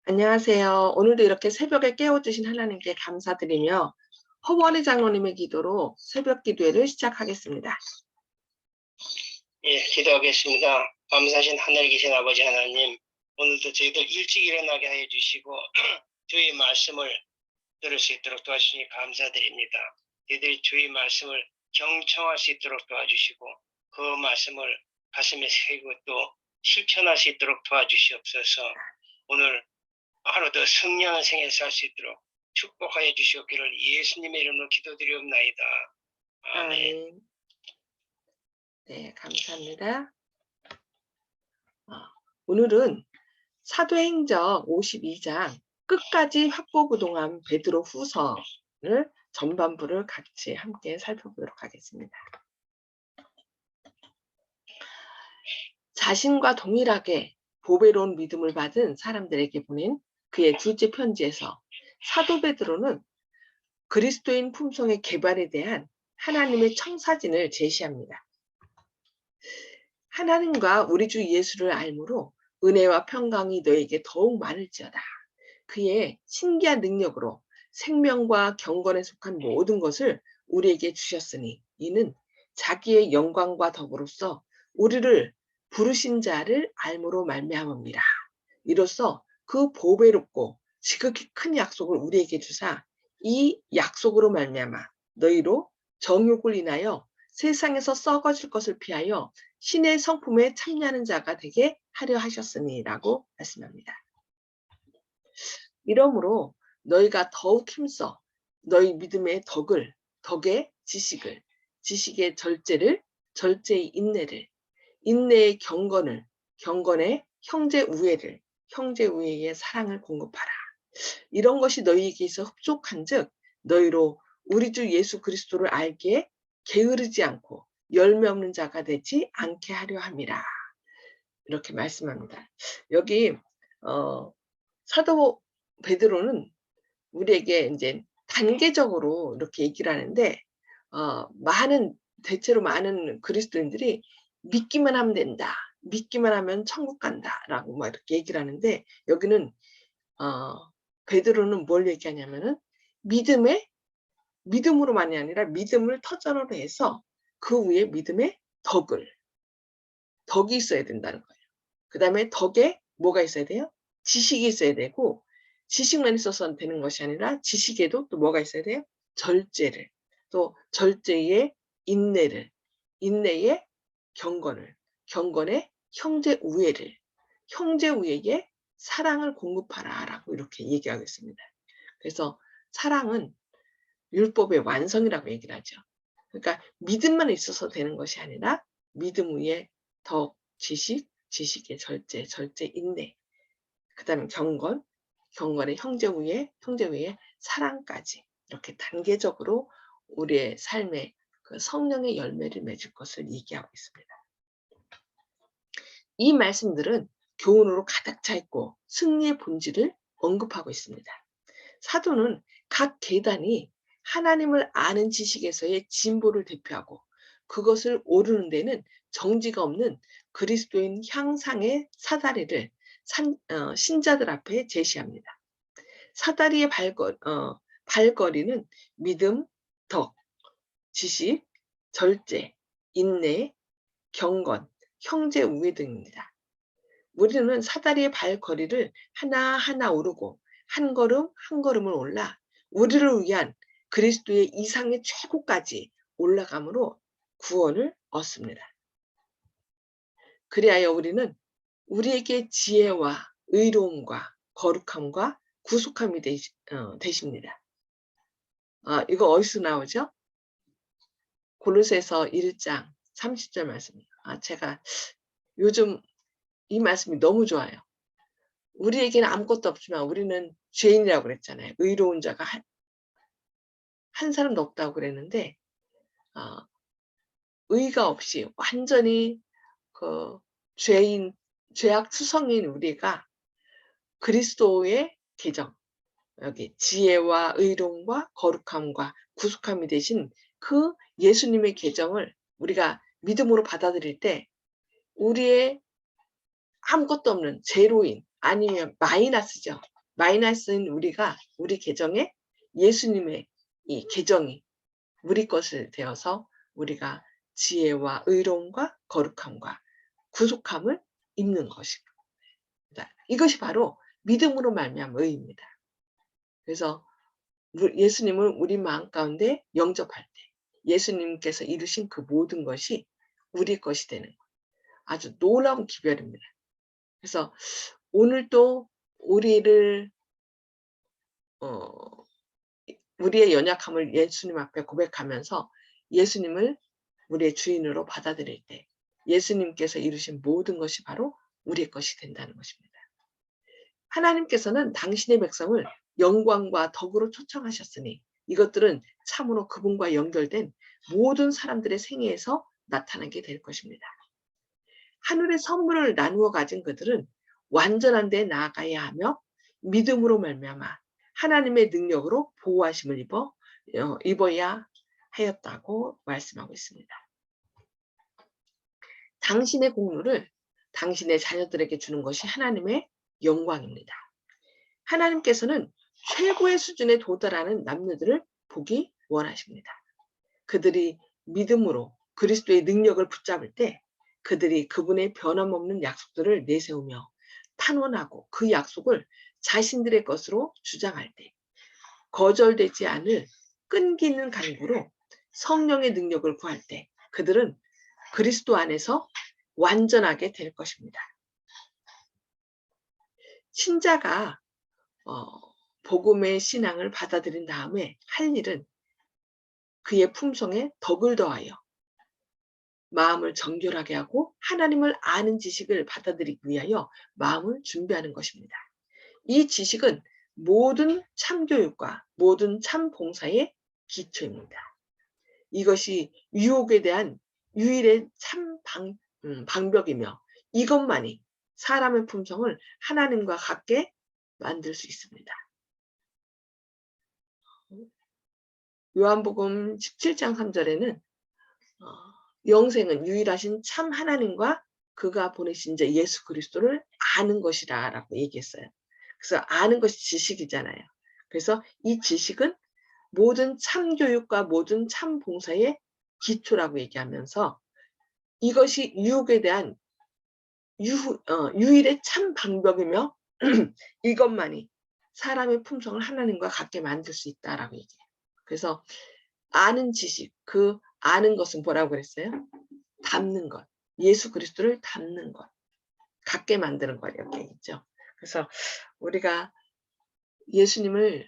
안녕하세요. 오늘도 이렇게 새벽에 깨워주신 하나님께 감사드리며 허원희 장로님의 기도로 새벽 기도회를 시작하겠습니다. 예, 기도하겠습니다. 감사하신 하늘에 계신 아버지 하나님, 오늘도 저희들 일찍 일어나게 하여 주시고 주의 말씀을 들을 수 있도록 도와주시니 감사드립니다. 저희들이 주의 말씀을 경청할 수 있도록 도와주시고 그 말씀을 가슴에 새기고 또 실천할 수 있도록 도와주시옵소서. 오늘 하루도 승리하는 생애 살 수 있도록 축복하여 주시옵기를 예수님의 이름으로 기도드리옵나이다. 아멘. 네, 감사합니다. 오늘은 사도행전 52장 끝까지 확보부동한 베드로 후서를 전반부를 같이 함께 살펴보도록 하겠습니다. 자신과 동일하게 보배로운 믿음을 받은 사람들에게 보낸 그의 둘째 편지에서 사도 베드로는 그리스도인 품성의 개발에 대한 하나님의 청사진을 제시합니다. 하나님과 우리 주 예수를 알므로 은혜와 평강이 너에게 더욱 많을지어다. 그의 신기한 능력으로 생명과 경건에 속한 모든 것을 우리에게 주셨으니 이는 자기의 영광과 덕으로서 우리를 부르신 자를 알므로 말미암음이라. 이로써 그 보배롭고 지극히 큰 약속을 우리에게 주사 이 약속으로 말미암아 너희로 정욕을 인하여 세상에서 썩어질 것을 피하여 신의 성품에 참여하는 자가 되게 하려 하셨으니라고 말씀합니다. 이러므로 너희가 더욱 힘써 너희 믿음의 덕의 지식을, 지식의 절제를, 절제의 인내를, 인내의 경건을, 경건의 형제 우애를, 형제 우애의 사랑을 공급하라. 이런 것이 너희에게 있어 흡족한즉 너희로 우리 주 예수 그리스도를 알기에 게으르지 않고 열매 없는 자가 되지 않게 하려 함이라. 이렇게 말씀합니다. 여기 사도 베드로는 우리에게 이제 단계적으로 이렇게 얘기를 하는데 대체로 많은 그리스도인들이 믿기만 하면 된다. 믿기만 하면 천국 간다라고 막 이렇게 얘기를 하는데 여기는 베드로는 뭘 얘기하냐면은 믿음으로만이 아니라 믿음을 터전으로 해서 그 위에 믿음의 덕이 있어야 된다는 거예요. 그다음에 덕에 뭐가 있어야 돼요? 지식이 있어야 되고 지식만 있어서는 되는 것이 아니라 지식에도 또 뭐가 있어야 돼요? 절제를, 또 절제의 인내를, 인내의 경건을, 경건의 형제 우애를, 형제 우애에 사랑을 공급하라라고 이렇게 얘기하고 있습니다. 그래서 사랑은 율법의 완성이라고 얘기를 하죠. 그러니까 믿음만 있어서 되는 것이 아니라 믿음 위에 덕, 지식, 지식의 절제, 절제 인내, 그다음에 경건, 경건의 형제 위에 사랑까지 이렇게 단계적으로 우리의 삶에 그 성령의 열매를 맺을 것을 얘기하고 있습니다. 이 말씀들은 교훈으로 가득 차 있고 승리의 본질을 언급하고 있습니다. 사도는 각 계단이 하나님을 아는 지식에서의 진보를 대표하고 그것을 오르는 데는 정지가 없는 그리스도인 향상의 사다리를 신자들 앞에 제시합니다. 사다리의 발걸이는 믿음, 덕, 지식, 절제, 인내, 경건, 형제 우애 등입니다. 우리는 사다리의 발걸이를 하나하나 오르고 한 걸음 한 걸음을 올라 우리를 위한 그리스도의 이상의 최고까지 올라감으로 구원을 얻습니다. 그리하여 우리는 우리에게 지혜와 의로움과 거룩함과 구속함이 되십니다. 이거 어디서 나오죠? 골로새서 1장 30절 말씀입니다. 제가 요즘 이 말씀이 너무 좋아요. 우리에게는 아무것도 없지만 우리는 죄인이라고 그랬잖아요. 의로운 자가 한 사람도 없다고 그랬는데 의가 없이 완전히 그 죄악 투성인 우리가 그리스도의 계정, 여기 지혜와 의로움과 거룩함과 구속함이 되신 그 예수님의 계정을 우리가 믿음으로 받아들일 때 우리의 아무것도 없는 제로인 아니면 마이너스죠. 마이너스는 우리가 우리 계정에 예수님의 이 계정이 우리 것을 되어서 우리가 지혜와 의로움과 거룩함과 구속함을 입는 것입니다. 이것이 바로 믿음으로 말미암은 의입니다. 그래서 예수님을 우리 마음 가운데 영접할 때 예수님께서 이루신 그 모든 것이 우리 것이 되는 거예요. 아주 놀라운 기별입니다. 그래서 오늘도 우리의 연약함을 예수님 앞에 고백하면서 예수님을 우리의 주인으로 받아들일 때 예수님께서 이루신 모든 것이 바로 우리의 것이 된다는 것입니다. 하나님께서는 당신의 백성을 영광과 덕으로 초청하셨으니 이것들은 참으로 그분과 연결된 모든 사람들의 생애에서 나타나게 될 것입니다. 하늘의 선물을 나누어 가진 그들은 완전한 데 나아가야 하며 믿음으로 말미암아 하나님의 능력으로 보호하심을 입어야 하였다고 말씀하고 있습니다. 당신의 공로를 당신의 자녀들에게 주는 것이 하나님의 영광입니다. 하나님께서는 최고의 수준에 도달하는 남녀들을 보기 원하십니다. 그들이 믿음으로 그리스도의 능력을 붙잡을 때 그들이 그분의 변함없는 약속들을 내세우며 탄원하고 그 약속을 자신들의 것으로 주장할 때 거절되지 않을 끈기 있는 간구로 성령의 능력을 구할 때 그들은 그리스도 안에서 완전하게 될 것입니다. 신자가 복음의 신앙을 받아들인 다음에 할 일은 그의 품성에 덕을 더하여 마음을 정결하게 하고 하나님을 아는 지식을 받아들이기 위하여 마음을 준비하는 것입니다. 이 지식은 모든 참교육과 모든 참봉사의 기초입니다. 이것이 유혹에 대한 유일의 방벽이며 이것만이 사람의 품성을 하나님과 같게 만들 수 있습니다. 요한복음 17장 3절에는 영생은 유일하신 참 하나님과 그가 보내신 자 예수 그리스도를 아는 것이라 라고 얘기했어요. 그래서 아는 것이 지식이잖아요. 그래서 이 지식은 모든 참교육과 모든 참봉사의 기초라고 얘기하면서 이것이 유혹에 대한 유일의 참 방법이며 이것만이 사람의 품성을 하나님과 같게 만들 수 있다라고 얘기해요. 그래서 아는 지식, 그 아는 것은 뭐라고 그랬어요? 닮는 것, 예수 그리스도를 닮는 것, 같게 만드는 것 이렇게 있죠. 그래서 우리가 예수님을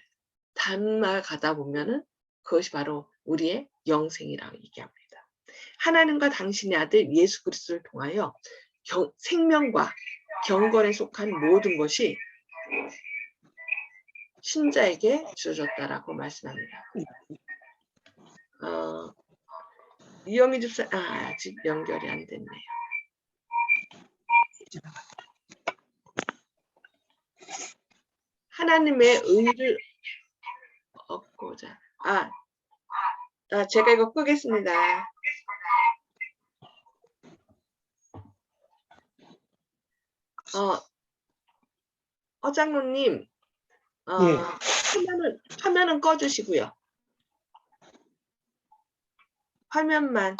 닮아가다 보면은 그것이 바로 우리의 영생이라고 얘기합니다. 하나님과 당신의 아들 예수 그리스도를 통하여 생명과 경건에 속한 모든 것이 신자에게 주어졌다라고 말씀합니다. 이영희 집사 아직 연결이 안 됐네요. 하나님의 의를 얻고자 제가 이거 끄겠습니다. 허장로님 화면은 꺼주시고요. 화면만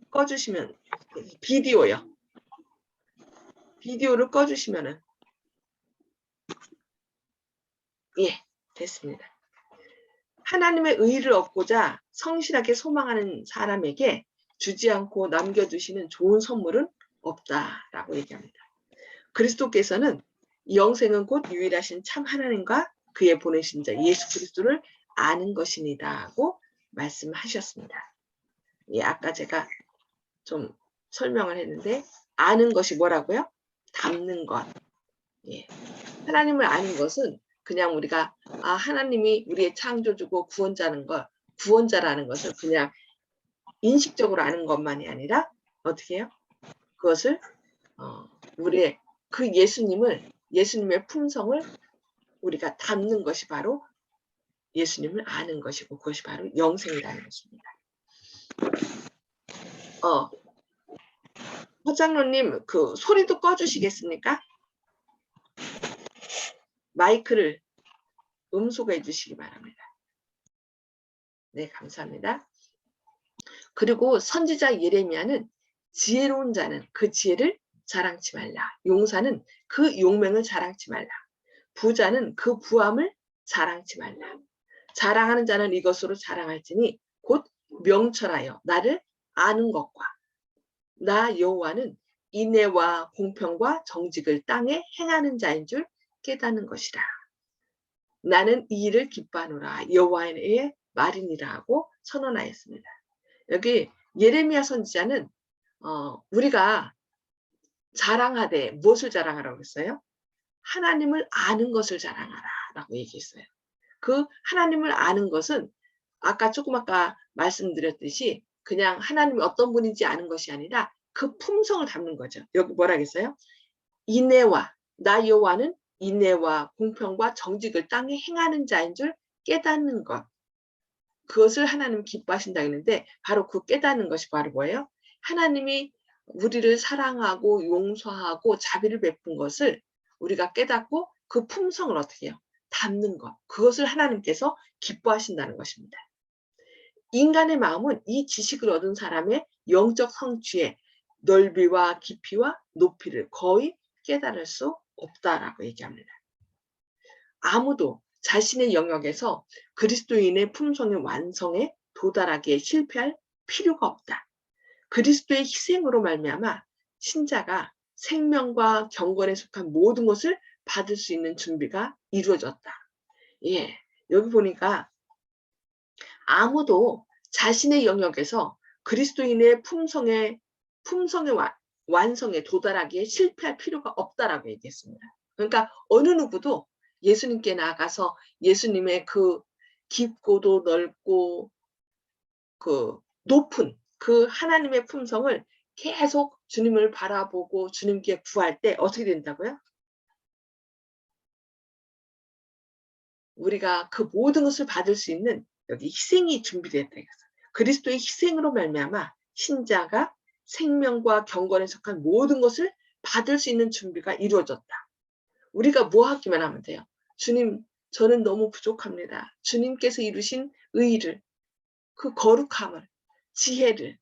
꺼주시면 비디오를 꺼주시면은 됐습니다. 하나님의 의를 얻고자 성실하게 소망하는 사람에게 주지 않고 남겨두시는 좋은 선물은 없다라고 얘기합니다. 그리스도께서는 영생은 곧 유일하신 참 하나님과 그의 보내신 자 예수 그리스도를 아는 것이니다고 말씀하셨습니다. 아까 제가 좀 설명을 했는데 아는 것이 뭐라고요? 닮는 것. 하나님을 아는 것은 그냥 우리가 하나님이 우리의 창조주고 구원자라는 것을 그냥 인식적으로 아는 것만이 아니라 어떻게 해요? 그것을 우리의 그 예수님의 품성을 우리가 닮는 것이 바로 예수님을 아는 것이고 그것이 바로 영생이라는 것입니다. 허장로님 그 소리도 꺼주시겠습니까? 마이크를 음소거해 주시기 바랍니다. 네, 감사합니다. 그리고 선지자 예레미야는 지혜로운 자는 그 지혜를 자랑치 말라. 용사는 그 용맹을 자랑치 말라. 부자는 그 부함을 자랑치 말라. 자랑하는 자는 이것으로 자랑할지니 곧 명철하여 나를 아는 것과 나 여호와는 인애와 공평과 정직을 땅에 행하는 자인 줄 깨닫는 것이라. 나는 이 일을 기뻐하노라. 여호와의 말이니라 하고 선언하였습니다. 여기 예레미야 선지자는 우리가 자랑하되 무엇을 자랑하라고 했어요? 하나님을 아는 것을 자랑하라 라고 얘기했어요. 그 하나님을 아는 것은 아까 말씀드렸듯이 그냥 하나님이 어떤 분인지 아는 것이 아니라 그 품성을 담는 거죠. 여기 뭐라 했어요? 인애와 나 여호와는 인애와 공평과 정직을 땅에 행하는 자인 줄 깨닫는 것. 그것을 하나님 기뻐하신다 했는데 바로 그 깨닫는 것이 바로 뭐예요? 하나님이 우리를 사랑하고 용서하고 자비를 베푼 것을 우리가 깨닫고 그 품성을 어떻게 해요? 담는 것. 그것을 하나님께서 기뻐하신다는 것입니다. 인간의 마음은 이 지식을 얻은 사람의 영적 성취의 넓이와 깊이와 높이를 거의 깨달을 수 없다라고 얘기합니다. 아무도 자신의 영역에서 그리스도인의 품성의 완성에 도달하기에 실패할 필요가 없다. 그리스도의 희생으로 말미암아 신자가 생명과 경건에 속한 모든 것을 받을 수 있는 준비가 이루어졌다. 예, 여기 보니까 아무도 자신의 영역에서 그리스도인의 품성의 완성에 도달하기에 실패할 필요가 없다라고 얘기했습니다. 그러니까 어느 누구도 예수님께 나아가서 예수님의 그 깊고도 넓고 그 높은 그 하나님의 품성을 계속 주님을 바라보고 주님께 구할 때 어떻게 된다고요? 우리가 그 모든 것을 받을 수 있는 여기 희생이 준비됐다. 그리스도의 희생으로 말미암아 신자가 생명과 경건에 속한 모든 것을 받을 수 있는 준비가 이루어졌다. 우리가 뭐 하기만 하면 돼요. 주님, 저는 너무 부족합니다. 주님께서 이루신 의의를, 그 거룩함을, 지혜를,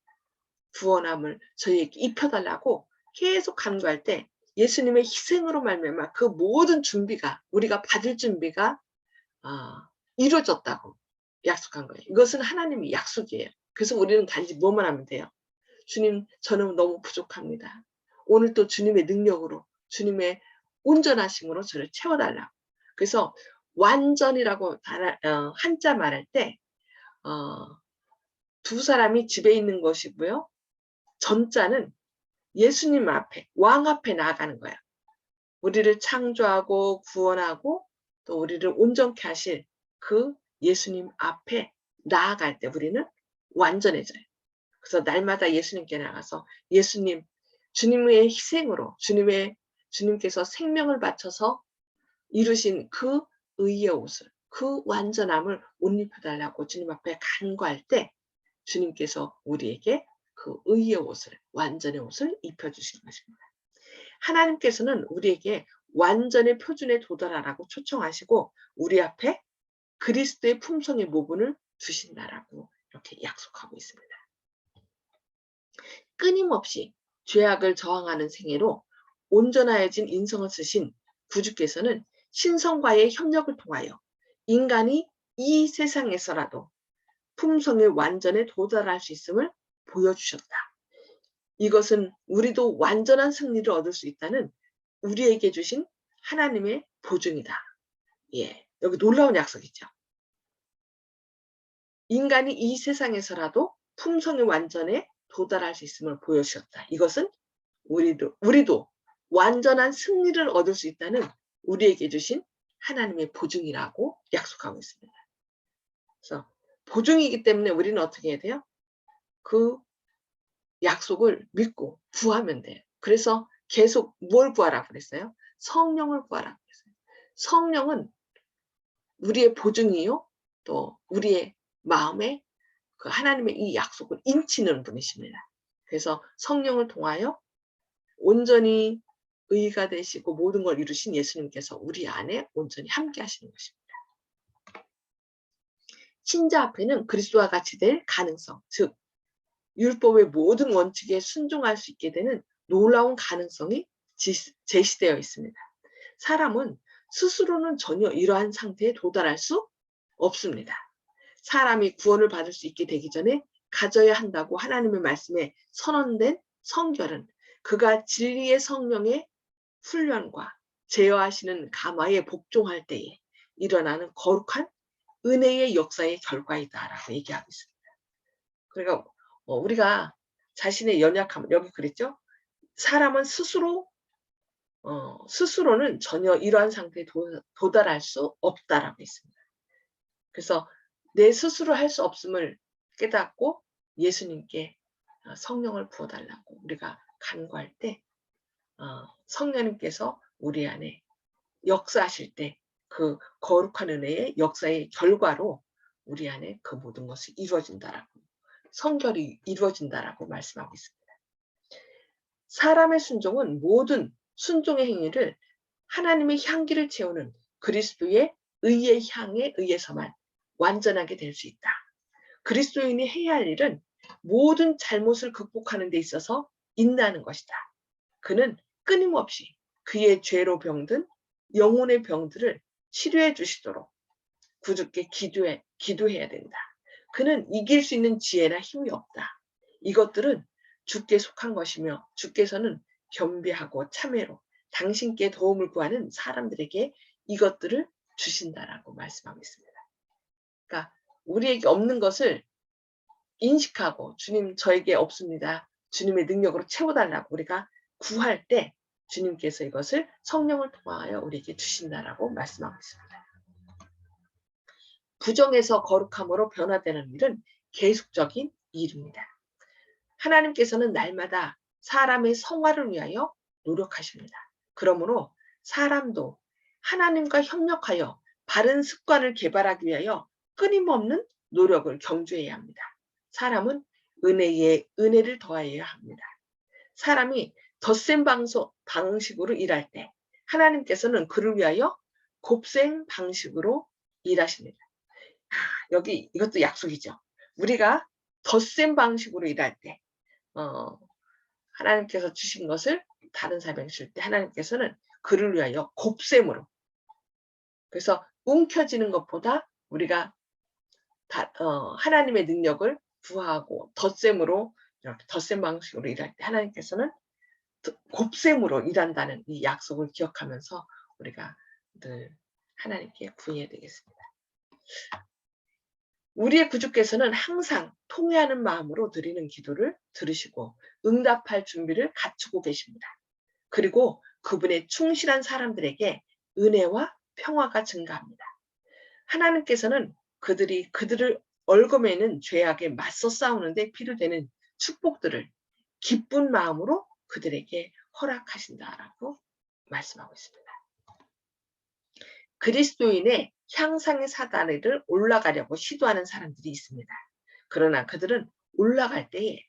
구원함을 저희에게 입혀달라고 계속 간구할 때 예수님의 희생으로 말미암아 그 모든 준비가 우리가 받을 준비가 이루어졌다고 약속한 거예요. 이것은 하나님의 약속이에요. 그래서 우리는 단지 뭐만 하면 돼요. 주님, 저는 너무 부족합니다. 오늘 또 주님의 능력으로 주님의 온전하심으로 저를 채워달라고. 그래서 완전이라고 한자 말할 때 두 사람이 집에 있는 것이고요. 전자는 예수님 앞에 왕 앞에 나아가는 거야. 우리를 창조하고 구원하고 또 우리를 온전케 하실 그 예수님 앞에 나아갈 때 우리는 완전해져요. 그래서 날마다 예수님께 나가서 예수님, 주님의 희생으로 주님께서 생명을 바쳐서 이루신 그 의의 옷을, 그 완전함을 옷 입혀달라고 주님 앞에 간구할 때 주님께서 우리에게 그 의의 옷을, 완전의 옷을 입혀주시는 것입니다. 하나님께서는 우리에게 완전의 표준에 도달하라고 초청하시고 우리 앞에 그리스도의 품성의 모분을 주신다라고 이렇게 약속하고 있습니다. 끊임없이 죄악을 저항하는 생애로 온전하여진 인성을 쓰신 구주께서는 신성과의 협력을 통하여 인간이 이 세상에서라도 품성의 완전에 도달할 수 있음을 보여주셨다. 이것은 우리도 완전한 승리를 얻을 수 있다는 우리에게 주신 하나님의 보증이다. 예, 여기 놀라운 약속이죠. 인간이 이 세상에서라도 품성의 완전에 도달할 수 있음을 보여주셨다. 이것은 우리도 완전한 승리를 얻을 수 있다는 우리에게 주신 하나님의 보증이라고 약속하고 있습니다. 그래서 보증이기 때문에 우리는 어떻게 해야 돼요? 그 약속을 믿고 구하면 돼요. 그래서 계속 뭘 구하라고 그랬어요? 성령을 구하라고 그랬어요. 성령은 우리의 보증이요. 또 우리의 마음에 그 하나님의 이 약속을 인치는 분이십니다. 그래서 성령을 통하여 온전히 의가 되시고 모든 걸 이루신 예수님께서 우리 안에 온전히 함께 하시는 것입니다. 신자 앞에는 그리스도와 같이 될 가능성, 즉 율법의 모든 원칙에 순종할 수 있게 되는 놀라운 가능성이 제시되어 있습니다. 사람은 스스로는 전혀 이러한 상태에 도달할 수 없습니다. 사람이 구원을 받을 수 있게 되기 전에 가져야 한다고 하나님의 말씀에 선언된 성결은 그가 진리의 성령의 훈련과 제어하시는 감화에 복종할 때에 일어나는 거룩한 은혜의 역사의 결과이다라고 얘기하고 있습니다. 그러니까 우리가 자신의 연약함, 여기 그랬죠? 사람은 스스로는 전혀 이러한 상태에 도달할 수 없다라고 했습니다. 그래서 내 스스로 할 수 없음을 깨닫고 예수님께 성령을 부어달라고 우리가 간구할 때 성령님께서 우리 안에 역사하실 때 그 거룩한 은혜의 역사의 결과로 우리 안에 그 모든 것이 이루어진다라고, 성결이 이루어진다라고 말씀하고 있습니다. 사람의 순종은 모든 순종의 행위를 하나님의 향기를 채우는 그리스도의 의의 향에 의해서만 완전하게 될 수 있다. 그리스도인이 해야 할 일은 모든 잘못을 극복하는 데 있어서 인내하는 것이다. 그는 끊임없이 그의 죄로 병든 영혼의 병들을 치료해 주시도록 구주께 기도해야 된다. 그는 이길 수 있는 지혜나 힘이 없다. 이것들은 주께 속한 것이며 주께서는 겸비하고 참회로 당신께 도움을 구하는 사람들에게 이것들을 주신다라고 말씀하고 있습니다. 그러니까 우리에게 없는 것을 인식하고 주님 저에게 없습니다. 주님의 능력으로 채워달라고 우리가 구할 때 주님께서 이것을 성령을 통하여 우리에게 주신다라고 말씀하고 있습니다. 부정에서 거룩함으로 변화되는 일은 계속적인 일입니다. 하나님께서는 날마다 사람의 성화를 위하여 노력하십니다. 그러므로 사람도 하나님과 협력하여 바른 습관을 개발하기 위하여 끊임없는 노력을 경주해야 합니다. 사람은 은혜에 은혜를 더하여야 합니다. 사람이 덧셈 방식으로 일할 때 하나님께서는 그를 위하여 곱셈 방식으로 일하십니다. 여기 이것도 약속이죠. 우리가 덧셈 방식으로 일할 때 하나님께서 주신 것을 다른 사람에게 줄 때 하나님께서는 그를 위하여 곱셈으로, 그래서 움켜쥐는 것보다 우리가 하나님의 능력을 구하고 덧셈으로, 이렇게 덧셈 방식으로 일할 때 하나님께서는 곱셈으로 일한다는 이 약속을 기억하면서 우리가 늘 하나님께 구해야 되겠습니다. 우리의 구주께서는 항상 통회하는 마음으로 드리는 기도를 들으시고 응답할 준비를 갖추고 계십니다. 그리고 그분의 충실한 사람들에게 은혜와 평화가 증가합니다. 하나님께서는 그들을 얽어매는 죄악에 맞서 싸우는데 필요되는 축복들을 기쁜 마음으로 그들에게 허락하신다라고 말씀하고 있습니다. 그리스도인의 향상의 사다리를 올라가려고 시도하는 사람들이 있습니다. 그러나 그들은 올라갈 때에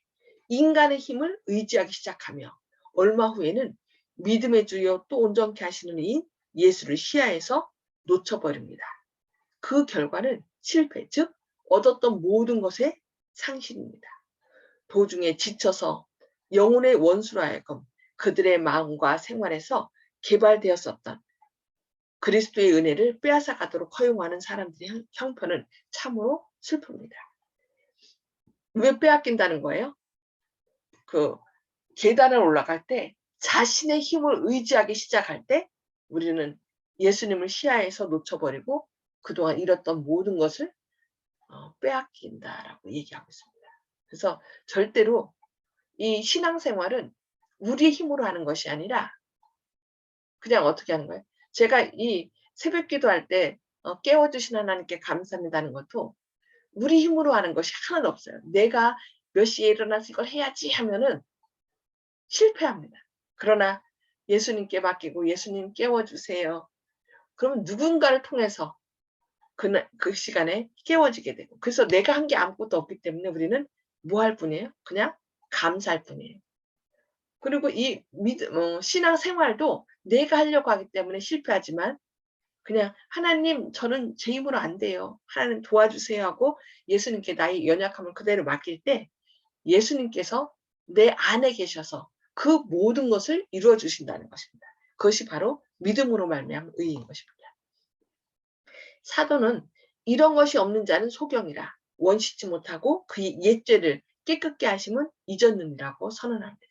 인간의 힘을 의지하기 시작하며 얼마 후에는 믿음의 주여 또 온전케 하시는 이인 예수를 시야에서 놓쳐버립니다. 그 결과는 실패, 즉 얻었던 모든 것의 상실입니다. 도중에 지쳐서 영혼의 원수로 하여금 그들의 마음과 생활에서 개발되었었던 그리스도의 은혜를 빼앗아 가도록 허용하는 사람들의 형편은 참으로 슬픕니다. 왜 빼앗긴다는 거예요? 그 계단을 올라갈 때 자신의 힘을 의지하기 시작할 때 우리는 예수님을 시야에서 놓쳐버리고 그동안 잃었던 모든 것을 빼앗긴다라고 얘기하고 있습니다. 그래서 절대로 이 신앙생활은 우리의 힘으로 하는 것이 아니라 그냥 어떻게 하는 거예요? 제가 이 새벽 기도할 때 깨워주신 하나님께 감사합니다는 것도 우리 힘으로 하는 것이 하나도 없어요. 내가 몇 시에 일어나서 이걸 해야지 하면은 실패합니다. 그러나 예수님께 맡기고 예수님 깨워주세요. 그러면 누군가를 통해서 그 시간에 깨워지게 되고, 그래서 내가 한 게 아무것도 없기 때문에 우리는 뭐 할 뿐이에요? 그냥 감사할 뿐이에요. 그리고 이 신앙 생활도 내가 하려고 하기 때문에 실패하지만 그냥 "하나님 저는 제 힘으로 안 돼요. 하나님 도와주세요." 하고 예수님께 나의 연약함을 그대로 맡길 때 예수님께서 내 안에 계셔서 그 모든 것을 이루어 주신다는 것입니다. 그것이 바로 믿음으로 말미암은 의인 것입니다. 사도는 "이런 것이 없는 자는 소경이라 원시치 못하고 그 옛죄를 깨끗게 하심은 잊었느니라고 선언합니다.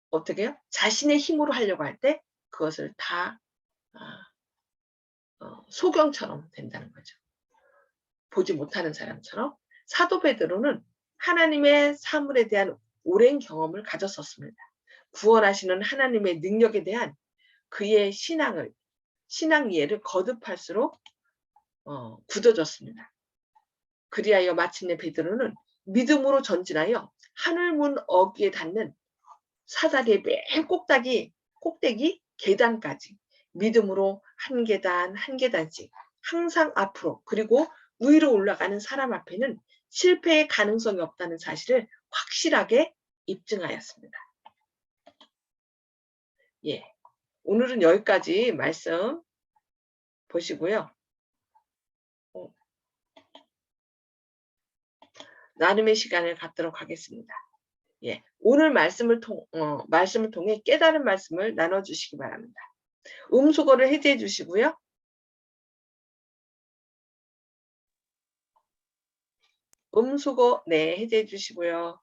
어떻게요? 자신의 힘으로 하려고 할 때 그것을 다 소경처럼 된다는 거죠. 보지 못하는 사람처럼. 사도 베드로는 하나님의 사물에 대한 오랜 경험을 가졌었습니다. 구원하시는 하나님의 능력에 대한 그의 신앙 이해를 거듭할수록 굳어졌습니다. 그리하여 마침내 베드로는 믿음으로 전진하여 하늘문 어귀에 닿는 사다리의 맨 꼭대기 계단까지 믿음으로 한 계단 한 계단씩 항상 앞으로 그리고 위로 올라가는 사람 앞에는 실패의 가능성이 없다는 사실을 확실하게 입증하였습니다. 예. 오늘은 여기까지 말씀 보시고요. 나눔의 시간을 갖도록 하겠습니다. 예. 오늘 말씀을 통해 깨달은 말씀을 나눠 주시기 바랍니다. 음소거를 해제해 주시고요. 음소거 해제해 주시고요.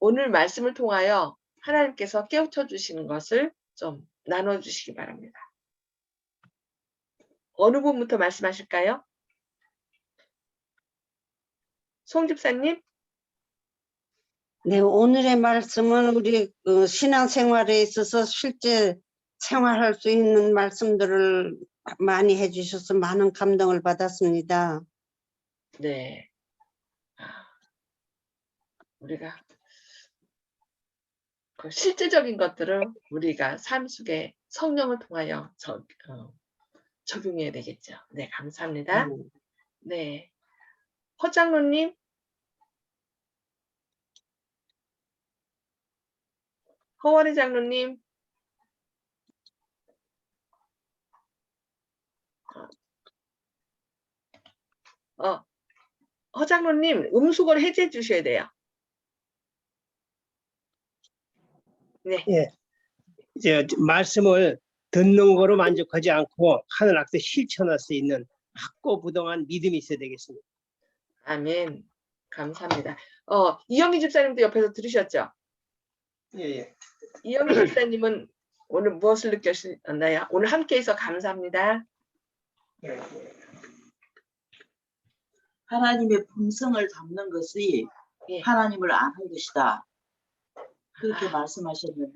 오늘 말씀을 통하여 하나님께서 깨우쳐 주시는 것을 좀 나눠 주시기 바랍니다. 어느 분부터 말씀하실까요? 송 집사님? 네, 오늘의 말씀은 우리 신앙생활에 있어서 실제 생활할 수 있는 말씀들을 많이 해주셔서 많은 감동을 받았습니다. 네. 우리가 그 실제적인 것들을 우리가 삶 속에 성령을 통하여 적용해야 되겠죠. 네, 감사합니다. 네. 허장로님? 허원희 장로님? 허장로님 음소거를 해제해 주셔야 돼요. 네. 예. 이제 말씀을 듣는 거로 만족하지 않고 하늘 앞에 실천할 수 있는 확고부동한 믿음이 있어야 되겠습니다. 아멘. 감사합니다. 이영희 집사님도 옆에서 들으셨죠? 예. 이영희 집사님은 오늘 무엇을 느끼셨나요? 오늘 함께해서 감사합니다. 예. 하나님의 품성을 담는 것이 예. 하나님을 아는 것이다. 그렇게 말씀하셨는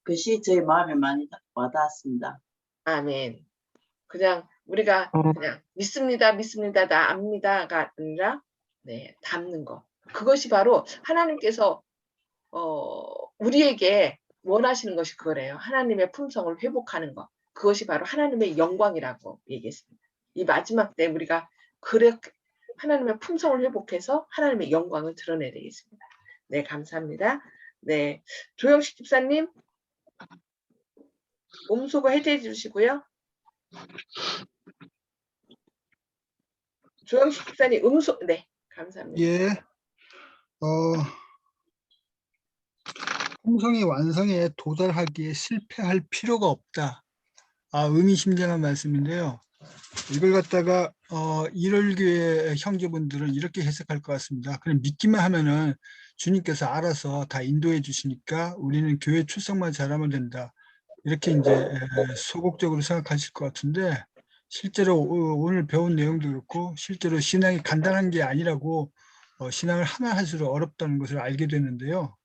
것이 저희 마음에 많이 와닿았습니다. 아멘. 그냥 우리가 그냥 믿습니다, 나 압니다가 아니라 담는 것. 그것이 바로 하나님께서 우리에게 원하시는 것이 그거래요. 하나님의 품성을 회복하는 것. 그것이 바로 하나님의 영광이라고 얘기했습니다. 이 마지막 때 우리가 그렇게 하나님의 품성을 회복해서 하나님의 영광을 드러내야 되겠습니다. 네, 감사합니다. 네, 조영식 집사님 음소거 해제해 주시고요. 조영식 집사님 네, 감사합니다. 예. 품성의 완성에 도달하기에 실패할 필요가 없다. 의미심장한 말씀인데요. 이걸 갖다가 1월교회 형제분들은 이렇게 해석할 것 같습니다. 그냥 믿기만 하면은 주님께서 알아서 다 인도해 주시니까 우리는 교회 출석만 잘하면 된다. 이렇게 이제 소극적으로 생각하실 것 같은데, 실제로 오늘 배운 내용도 그렇고 실제로 신앙이 간단한 게 아니라고 신앙을 하나 할수록 어렵다는 것을 알게 되는데요.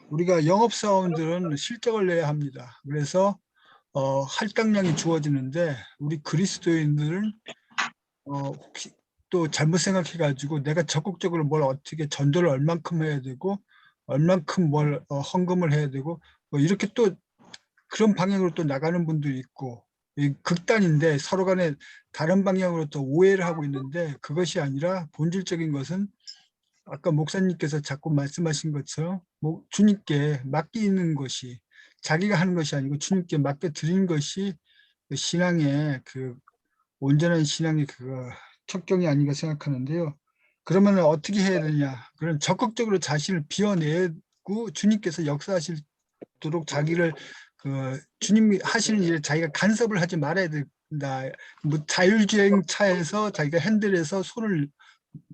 우리가 영업사원들은 실적을 내야 합니다. 그래서 할당량이 주어지는데 우리 그리스도인들은 혹시 또 잘못 생각해가지고 내가 적극적으로 뭘 어떻게 전도를 얼만큼 해야 되고 얼만큼 뭘 헌금을 해야 되고 뭐 이렇게 또 그런 방향으로 또 나가는 분들이 있고, 이 극단인데 서로 간에 다른 방향으로 또 오해를 하고 있는데, 그것이 아니라 본질적인 것은 아까 목사님께서 자꾸 말씀하신 것처럼 주님께 맡기는 것이 자기가 하는 것이 아니고 주님께 맡겨 드리는 것이 그 신앙의 그 온전한 신앙의 그 척경이 아닌가 생각하는데요. 그러면 어떻게 해야 되냐? 그럼 적극적으로 자신을 비워내고 주님께서 역사하시도록 자기를 그 주님이 하시는 일에 자기가 간섭을 하지 말아야 된다. 뭐 자율주행차에서 자기가 핸들에서 손을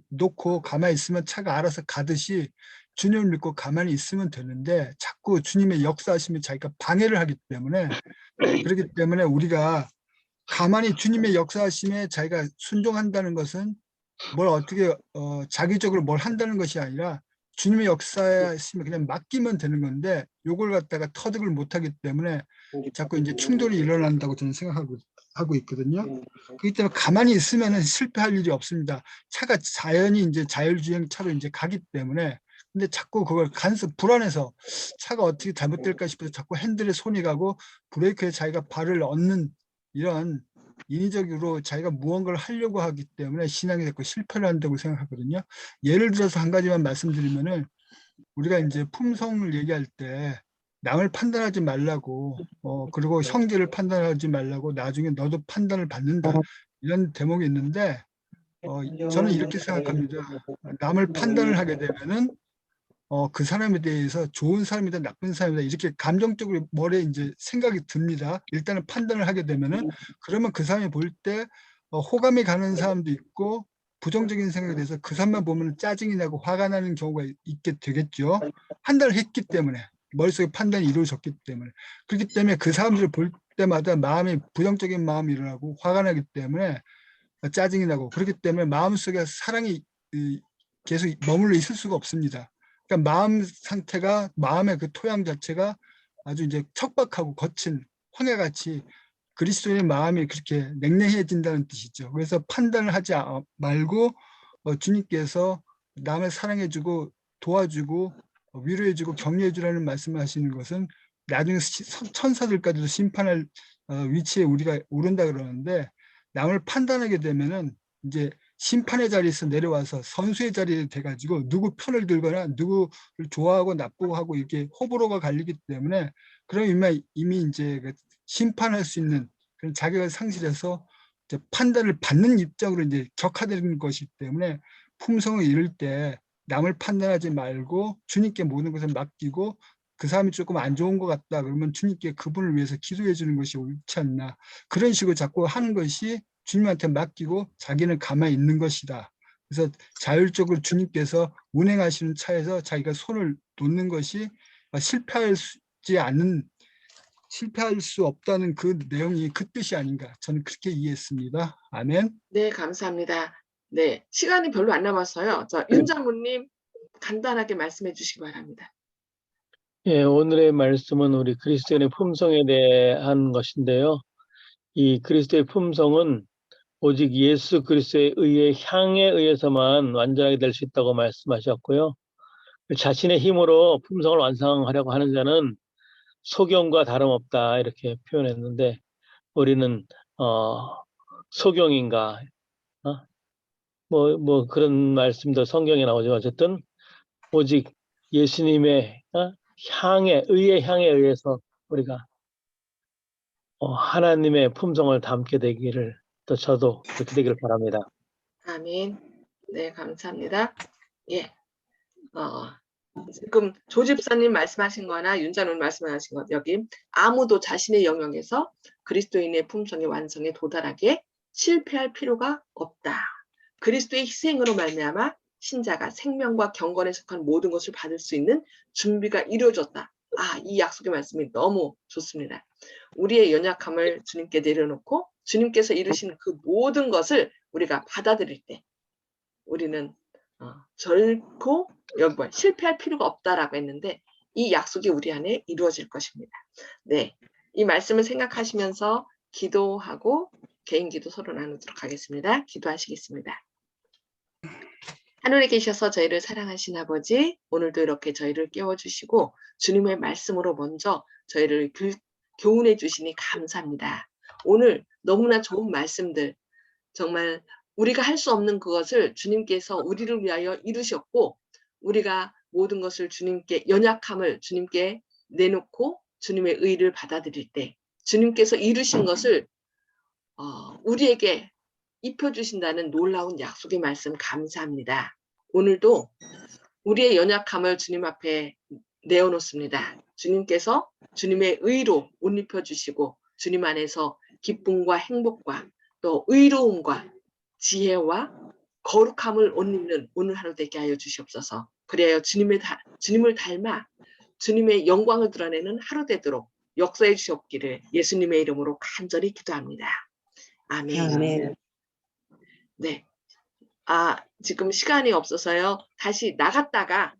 놓고 가만히 있으면 차가 알아서 가듯이 주님을 믿고 가만히 있으면 되는데 자꾸 주님의 역사하심에 자기가 방해를 하기 때문에 그렇기 때문에 우리가 가만히 주님의 역사하심에 자기가 순종한다는 것은 뭘 어떻게 자기적으로 뭘 한다는 것이 아니라 주님의 역사하심에 그냥 맡기면 되는 건데 요걸 갖다가 터득을 못하기 때문에 자꾸 이제 충돌이 일어난다고 저는 생각하고 있거든요. 그렇기 때문에 가만히 있으면 실패할 일이 없습니다. 차가 자연히 이제 자율주행차로 이제 가기 때문에 근데 자꾸 그걸 불안해서 차가 어떻게 잘못될까 싶어서 자꾸 핸들에 손이 가고 브레이크에 자기가 발을 얹는 이런 인위적으로 자기가 무언가를 하려고 하기 때문에 신앙이 자꾸 실패를 한다고 생각하거든요. 예를 들어서 한 가지만 말씀드리면은 우리가 이제 품성을 얘기할 때 남을 판단하지 말라고 그리고 형제를 판단하지 말라고 나중에 너도 판단을 받는다 이런 대목이 있는데 저는 이렇게 생각합니다. 남을 판단을 하게 되면은 그 사람에 대해서 좋은 사람이다 나쁜 사람이다 이렇게 감정적으로 머리에 이제 생각이 듭니다. 일단은 판단을 하게 되면은 그러면 그 사람이 볼 때 호감이 가는 사람도 있고 부정적인 생각에 대해서 그 사람만 보면 짜증이 나고 화가 나는 경우가 있게 되겠죠. 판단을 했기 때문에 머릿속에 판단이 이루어졌기 때문에 그렇기 때문에 그 사람들을 볼 때마다 마음이 부정적인 마음이 일어나고 화가 나기 때문에 짜증이 나고 그렇기 때문에 마음속에 사랑이 계속 머물러 있을 수가 없습니다. 그러니까 마음 상태가 마음의 그 토양 자체가 아주 이제 척박하고 거친 황해같이 그리스도의 마음이 그렇게 냉랭해진다는 뜻이죠. 그래서 판단을 하지 말고 주님께서 남을 사랑해주고 도와주고 위로해주고 격려해주라는 말씀을 하시는 것은 나중에 천사들까지도 심판할 위치에 우리가 오른다 그러는데 남을 판단하게 되면은 이제 심판의 자리에서 내려와서 선수의 자리에 돼가지고 누구 편을 들거나 누구를 좋아하고 나쁘고 하고 이렇게 호불호가 갈리기 때문에 그럼 이미 이제 심판할 수 있는 그런 자격을 상실해서 이제 판단을 받는 입장으로 이제 격화되는 것이기 때문에 품성을 잃을 때 남을 판단하지 말고 주님께 모든 것을 맡기고 그 사람이 조금 안 좋은 것 같다 그러면 주님께 그분을 위해서 기도해 주는 것이 옳지 않나 그런 식으로 자꾸 하는 것이 주님한테 맡기고 자기는 가만히 있는 것이다. 그래서 자율적으로 주님께서 운행하시는 차에서 자기가 손을 놓는 것이 실패할 수 없다는 그 내용이 그 뜻이 아닌가 저는 그렇게 이해했습니다. 아멘. 네, 감사합니다. 네, 시간이 별로 안 남았어요. 윤 장로님 간단하게 말씀해 주시기 바랍니다. 예, 오늘의 말씀은 우리 그리스도인의 품성에 대한 것인데요. 이 그리스도의 품성은 오직 예수 그리스도의 의의 향에 의해서만 완전하게 될 수 있다고 말씀하셨고요. 자신의 힘으로 품성을 완성하려고 하는 자는 소경과 다름없다 이렇게 표현했는데 우리는 소경인가 뭐 그런 말씀도 성경에 나오죠. 어쨌든 오직 예수님의 의의 향에 의해서 우리가 하나님의 품성을 담게 되기를 또 저도 그렇게 되기를 바랍니다. 아멘. 네, 감사합니다. 예. 지금 조 집사님 말씀하신 거나 윤 장로님 말씀하신 것 여기 아무도 자신의 영역에서 그리스도인의 품성의 완성에 도달하게 실패할 필요가 없다. 그리스도의 희생으로 말미암아 신자가 생명과 경건에 속한 모든 것을 받을 수 있는 준비가 이루어졌다. 이 약속의 말씀이 너무 좋습니다. 우리의 연약함을 주님께 내려놓고 주님께서 이루신 그 모든 것을 우리가 받아들일 때 우리는 결코 실패할 필요가 없다라고 했는데 이 약속이 우리 안에 이루어질 것입니다. 네, 이 말씀을 생각하시면서 기도하고 개인 기도 서로 나누도록 하겠습니다. 기도하시겠습니다. 하늘에 계셔서 저희를 사랑하신 아버지, 오늘도 이렇게 저희를 깨워주시고 주님의 말씀으로 먼저 저희를 교훈해 주시니 감사합니다. 오늘 너무나 좋은 말씀들 정말 우리가 할 수 없는 그것을 주님께서 우리를 위하여 이루셨고 우리가 모든 것을 주님께 연약함을 주님께 내놓고 주님의 의를 받아들일 때 주님께서 이루신 것을 우리에게 입혀주신다는 놀라운 약속의 말씀 감사합니다. 오늘도 우리의 연약함을 주님 앞에 내어놓습니다. 주님께서 주님의 의로 옷 입혀주시고 주님 안에서 기쁨과 행복과 또 의로움과 지혜와 거룩함을 옷 입는 오늘 하루 되게 하여 주시옵소서. 그래야 주님을 닮아 주님의 영광을 드러내는 하루 되도록 역사해 주시옵기를 예수님의 이름으로 간절히 기도합니다. 아멘. 아멘. 네. 지금 시간이 없어서요. 다시 나갔다가